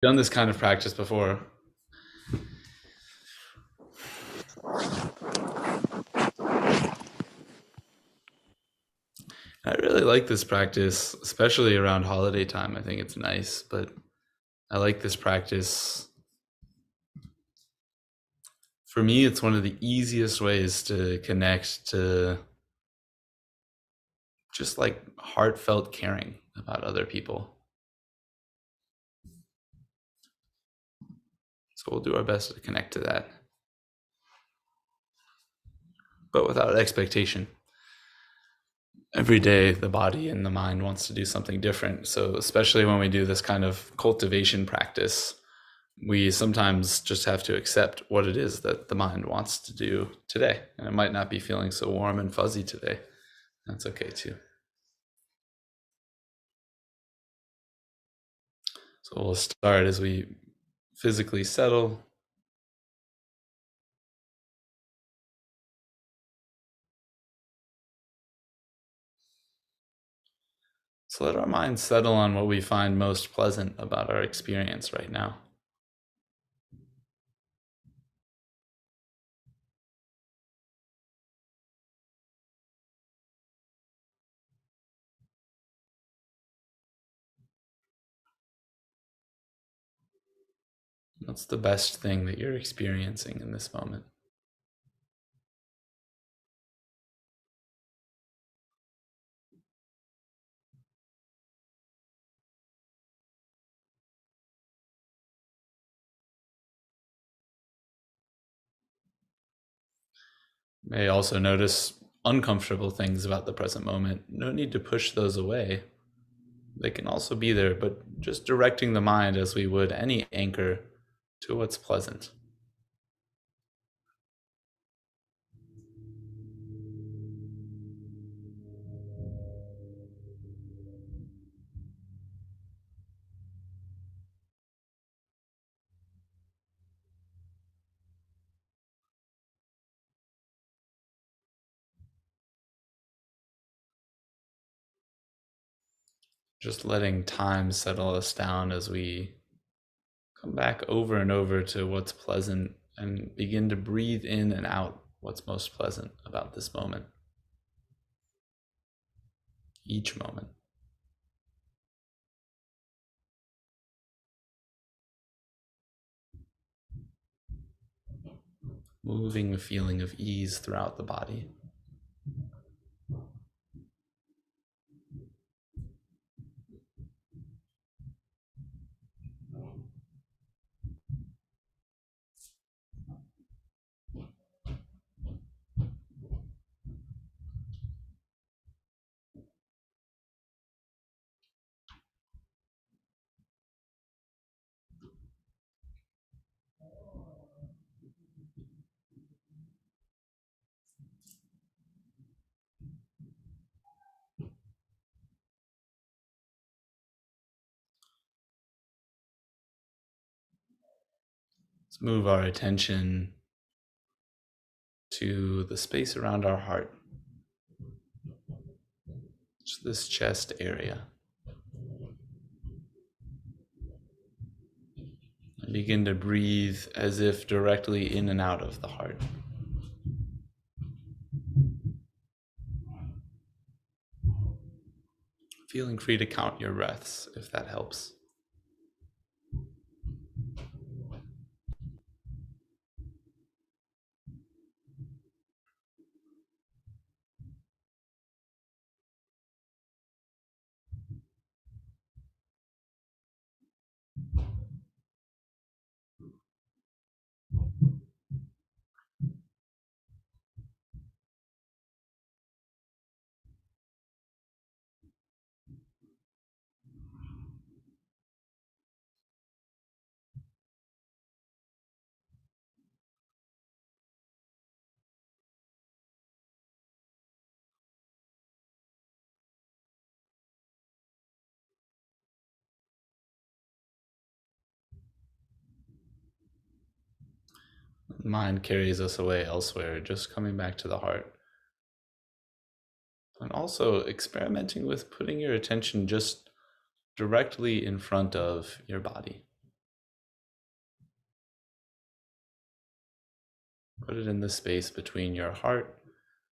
Done this kind of practice before. I really like this practice, especially around holiday time. I think it's nice, but I like this practice. For me, it's one of the easiest ways to connect to just like heartfelt caring about other people. So we'll do our best to connect to that, but without expectation. Every day, the body and the mind wants to do something different. So, especially when we do this kind of cultivation practice, we sometimes just have to accept what it is that the mind wants to do today. And it might not be feeling so warm and fuzzy today. That's okay too. So we'll start as we physically settle. So let our mind settle on what we find most pleasant about our experience right now. What's the best thing that you're experiencing in this moment? You may also notice uncomfortable things about the present moment. No need to push those away. They can also be there, but just directing the mind as we would any anchor to what's pleasant. Just letting time settle us down as we come back over and over to what's pleasant and begin to breathe in and out what's most pleasant about this moment, each moment. Moving a feeling of ease throughout the body. Let's move our attention to the space around our heart, just this chest area. And begin to breathe as if directly in and out of the heart. Feeling free to count your breaths if that helps. The mind carries us away elsewhere, just coming back to the heart. And also experimenting with putting your attention just directly in front of your body. Put it in the space between your heart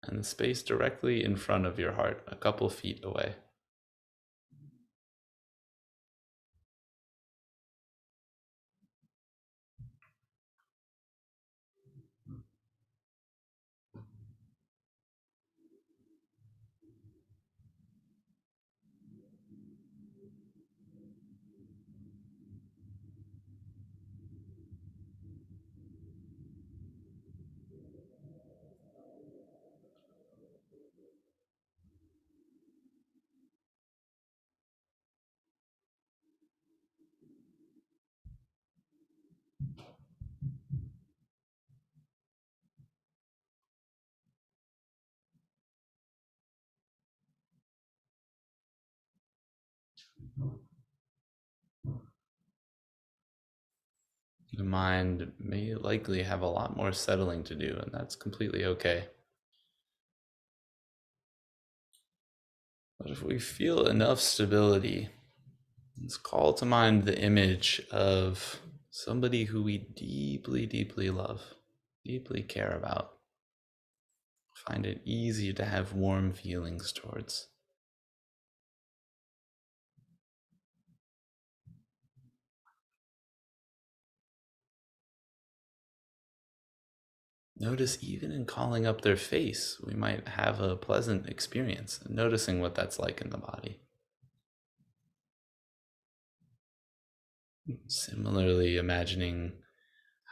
and the space directly in front of your heart, a couple feet away. The mind may likely have a lot more settling to do, and that's completely okay. But if we feel enough stability, let's call to mind the image of somebody who we deeply, deeply love, deeply care about, find it easy to have warm feelings towards. Notice even in calling up their face, we might have a pleasant experience, noticing what that's like in the body. Similarly, imagining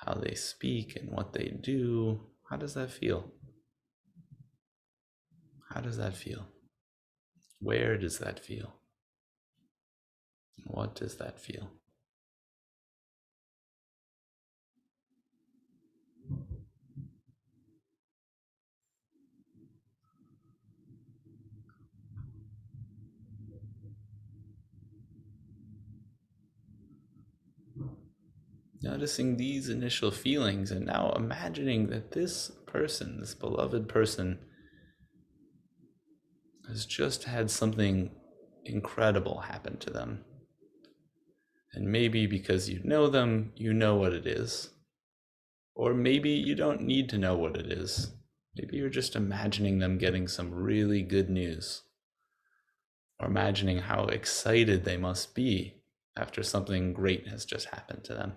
how they speak and what they do. How does that feel? How does that feel? Where does that feel? What does that feel? Noticing these initial feelings, and now imagining that this person, this beloved person, has just had something incredible happen to them. And maybe because you know them, you know what it is. Or maybe you don't need to know what it is. Maybe you're just imagining them getting some really good news. Or imagining how excited they must be after something great has just happened to them.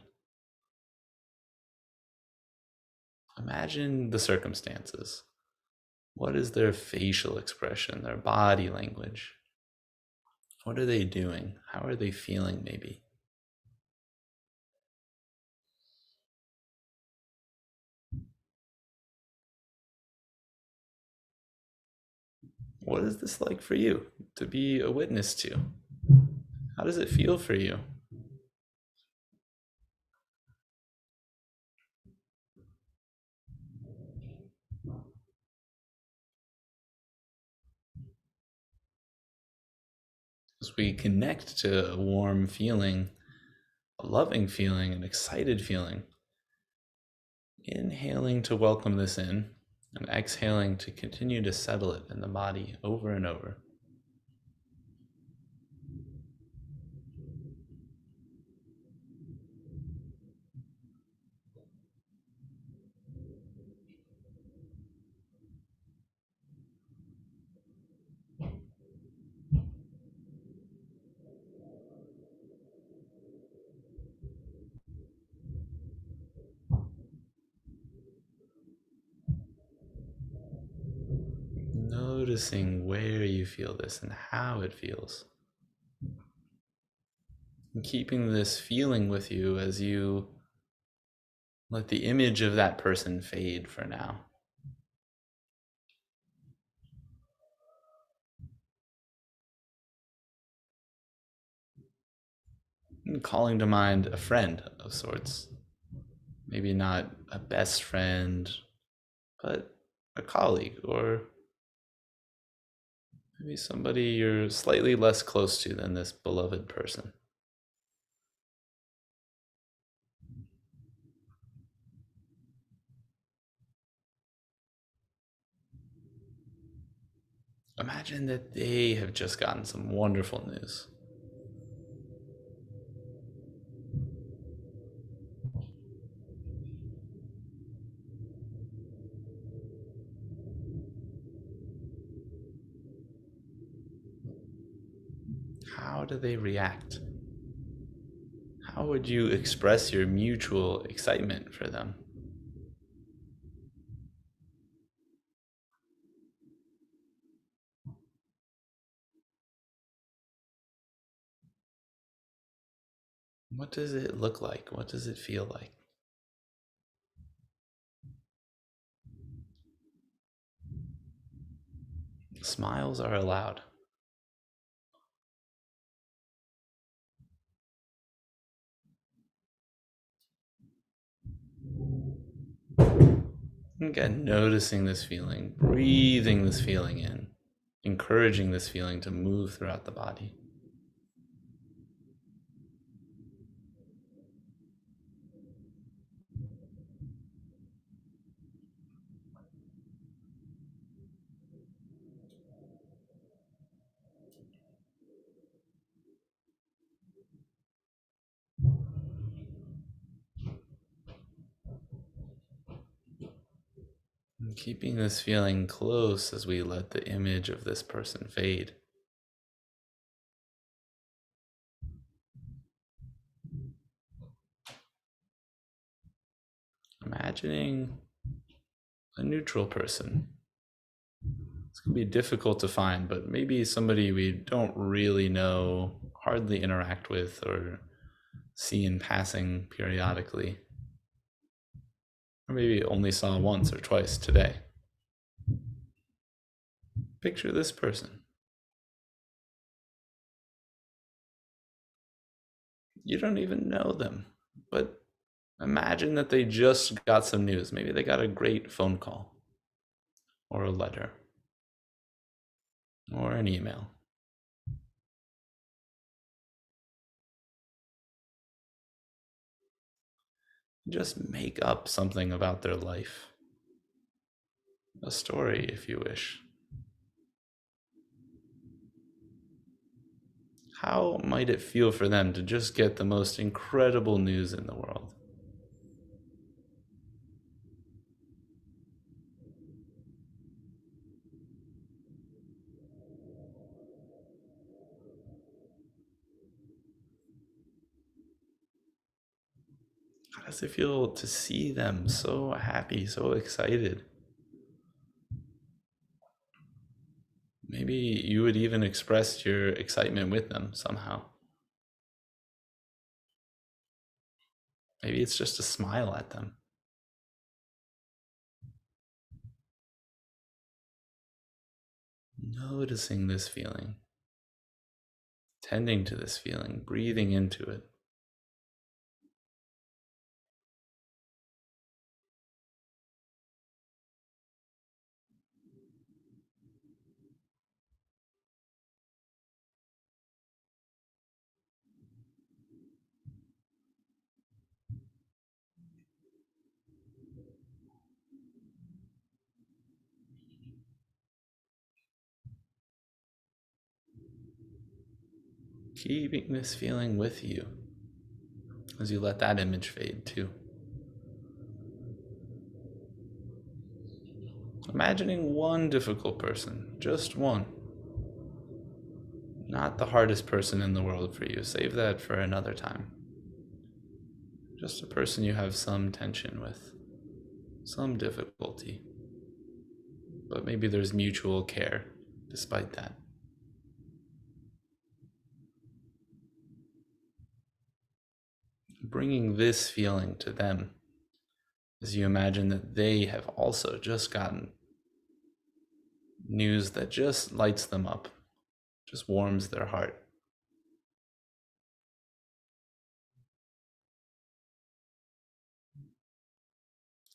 Imagine the circumstances. What is their facial expression, their body language? What are they doing? How are they feeling, maybe? What is this like for you to be a witness to? How does it feel for you? As we connect to a warm feeling, a loving feeling, an excited feeling, inhaling to welcome this in, and exhaling to continue to settle it in the body over and over. Noticing where you feel this and how it feels. And keeping this feeling with you as you let the image of that person fade for now. And calling to mind a friend of sorts. Maybe not a best friend, but a colleague, or maybe somebody you're slightly less close to than this beloved person. Imagine that they have just gotten some wonderful news. how do they react? How would you express your mutual excitement for them? What does it look like? What does it feel like? Smiles are allowed. Again, noticing this feeling, breathing this feeling in, encouraging this feeling to move throughout the body. And keeping this feeling close as we let the image of this person fade. Imagining a neutral person. It's going to be difficult to find, but maybe somebody we don't really know, hardly interact with, or see in passing periodically. Or maybe only saw once or twice today. Picture this person. You don't even know them, but imagine that they just got some news. Maybe they got a great phone call, or a letter, or an email. Just make up something about their life. A story, if you wish. How might it feel for them to just get the most incredible news in the world? How does it feel to see them so happy, so excited? Maybe you would even express your excitement with them somehow. Maybe it's just a smile at them. Noticing this feeling, tending to this feeling, breathing into it. Keeping this feeling with you as you let that image fade too. Imagining one difficult person, just one. Not the hardest person in the world for you. Save that for another time. Just a person you have some tension with, some difficulty. But maybe there's mutual care despite that. Bringing this feeling to them as you imagine that they have also just gotten news that just lights them up, just warms their heart.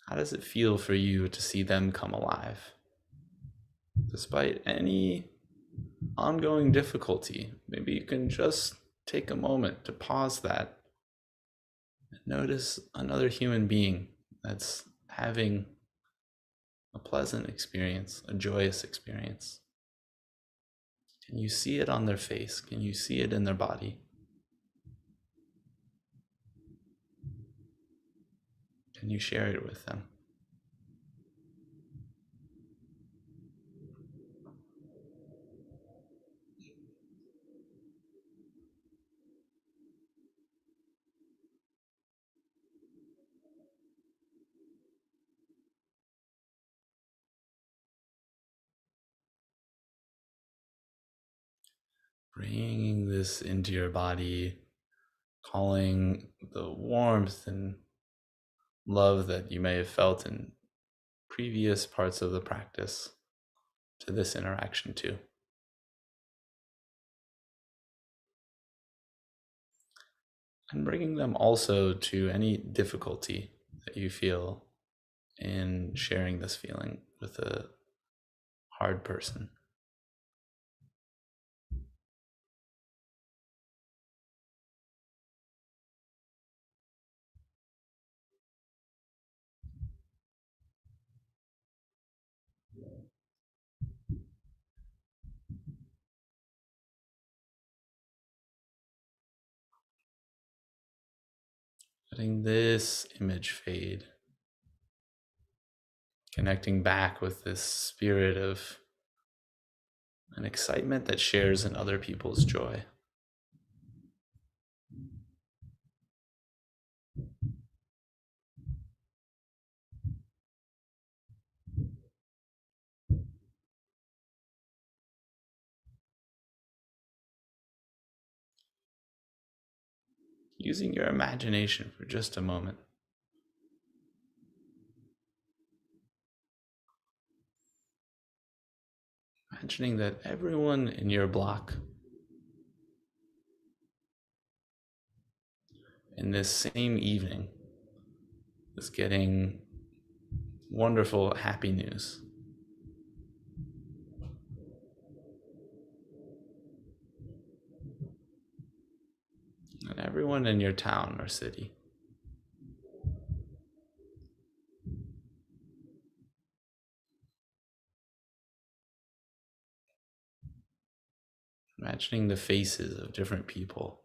How does it feel for you to see them come alive? Despite any ongoing difficulty, maybe you can just take a moment to pause that and notice another human being that's having a pleasant experience, a joyous experience. Can you see it on their face? Can you see it in their body? Can you share it with them? Bringing this into your body, calling the warmth and love that you may have felt in previous parts of the practice to this interaction too. And bringing them also to any difficulty that you feel in sharing this feeling with a hard person. Letting this image fade, connecting back with this spirit of an excitement that shares in other people's joy. Using your imagination for just a moment. Imagining that everyone in your block in this same evening is getting wonderful, happy news. And everyone in your town or city. Imagining the faces of different people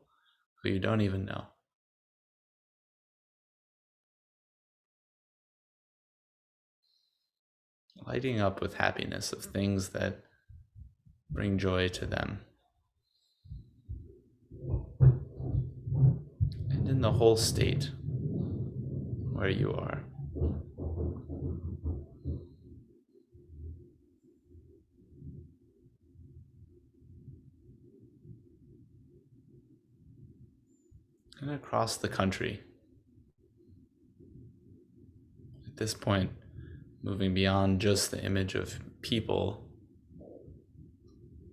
who you don't even know. Lighting up with happiness of things that bring joy to them. And in the whole state where you are. And across the country. At this point, moving beyond just the image of people,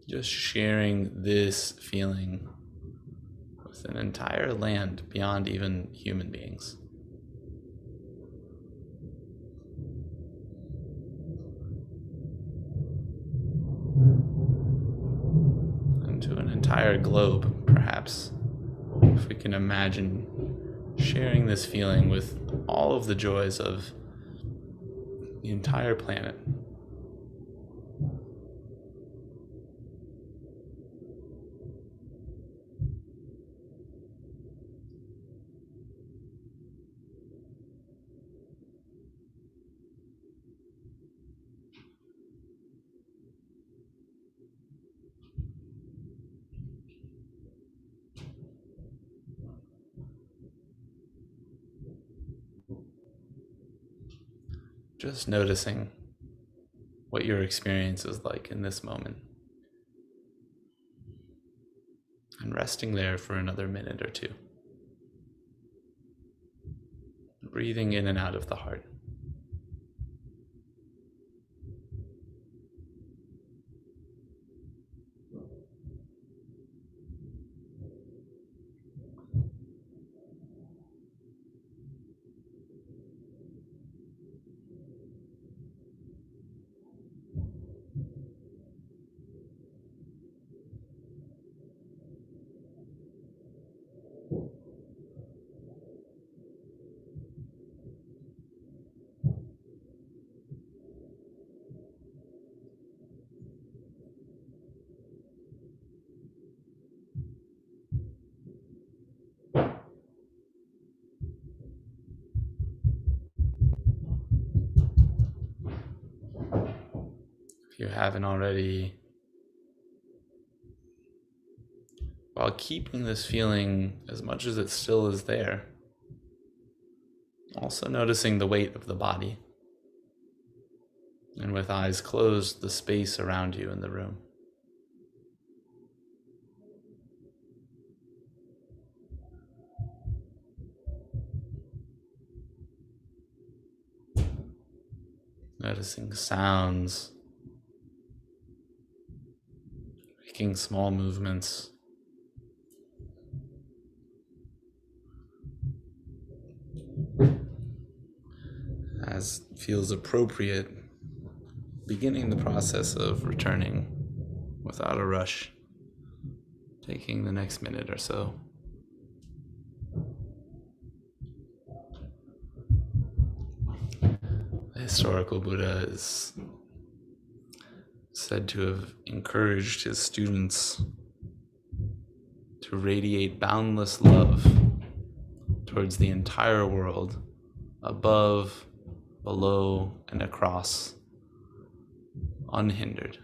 just sharing this feeling with an entire land beyond even human beings. And to an entire globe, perhaps, if we can imagine sharing this feeling with all of the joys of the entire planet. Just noticing what your experience is like in this moment. And resting there for another minute or two. Breathing in and out of the heart. If you haven't already, while keeping this feeling as much as it still is there, also noticing the weight of the body, and with eyes closed, the space around you in the room. noticing sounds, making small movements. As feels appropriate, beginning the process of returning without a rush, taking the next minute or so. The historical Buddha is said to have encouraged his students to radiate boundless love towards the entire world, above, below, and across, unhindered.